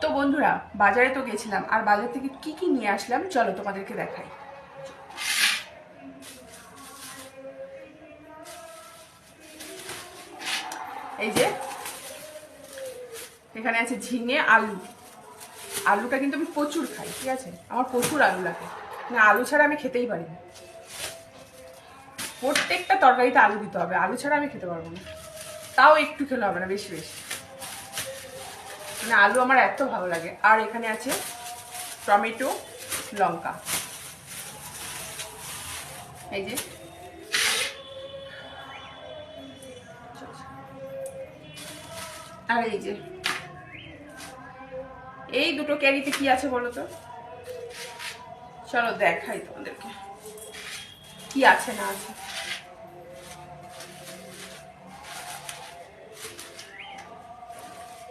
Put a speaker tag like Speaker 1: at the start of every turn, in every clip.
Speaker 1: তো বন্ধুরা, বাজারে তো গেছিলাম, আর বাজার থেকে কি কি নিয়ে আসলাম চলো তোমাদেরকে দেখাই। এই যে এখানে আছে ঝিঙে, আলু। আলুটা কিন্তু আমি প্রচুর খাই, ঠিক আছে, আমার প্রচুর আলু লাগে, না আলু ছাড়া আমি খেতেই পারি না। প্রত্যেকটা তরকারিতে আলু দিতে হবে, আলু ছাড়া আমি খেতে পারবো না। তাও একটু খেলে হবে না, বেশি বেশি, মানে আলু আমার এত ভালো লাগে। আর এখানে আছে টমেটো, লঙ্কা, এই যে। আর এই যে এই দুটো ক্যারিতে কি আছে বলো তো, চলো দেখাই তোমাদেরকে কি আছে না আছে।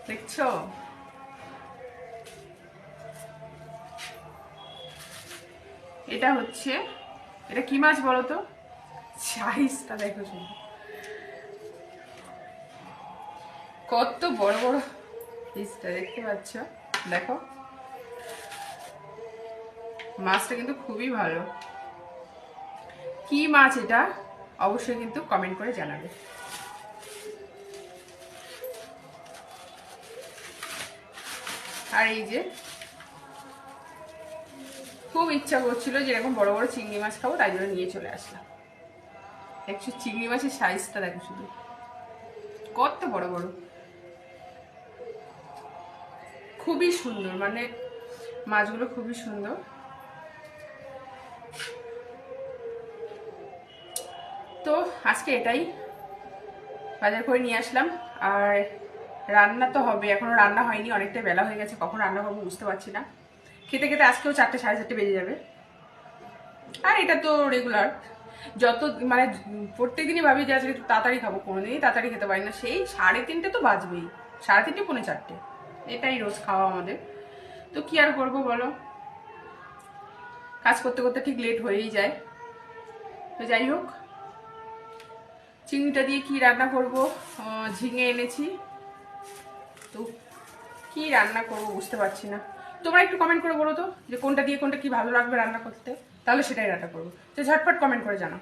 Speaker 1: দেখছো, এটা হচ্ছে, এটা কি মাছ বলো তো, সাইজটা দেখো শুধু, কত বড় বড় পিসটা দেখতে পাচ্ছ, দেখো মাছটা কিন্তু খুবই ভালো। কি মাছ এটা অবশ্যই কিন্তু কমেন্ট করে জানাবে। আর এই যে খুব ইচ্ছা করছিল যে এরকম বড় বড় চিংড়ি মাছ খাবো, তাই জন্য নিয়ে চলে আসলাম। একটু চিংড়ি মাছের সাইজটা দেখো শুধু, কত বড় বড়, খুবই সুন্দর, মানে মাছগুলো খুবই সুন্দর। তো আজকে এটাই বাজার করে নিয়ে আসলাম। আর রান্না তো হবে, এখনো রান্না হয়নি, অনেকটা বেলা হয়ে গেছে, কখন রান্না করবো বুঝতে পারছি না। খেতে খেতে আজকেও 4টে সাড়ে 4টে বেজে যাবে। আর এটা তো রেগুলার, যত মানে প্রত্যেকদিনই ভাবি যে আজকে একটু তাড়াতাড়ি খাবো, কোনোদিনই তাড়াতাড়ি খেতে পারি না, সেই 3:30 তো বাজবেই, 3:30 পৌনে 4টে, এটাই রোজ খাওয়া আমাদের। তো কি আর করবো বলো, কাজ করতে করতে ঠিক লেট হয়েই যায়। তো যাই হোক, চিংড়িটা দিয়ে কি রান্না করব, ঝিঙে এনেছি, তো কি রান্না করব বুঝতে পারছি না। তোমরা একটু কমেন্ট করে বলো তো যে কোনটা দিয়ে কোনটা কি ভালো লাগবে রান্না করতে, তাহলে সেটাই রান্না করবো। তো ঝটপট কমেন্ট করে জানাও।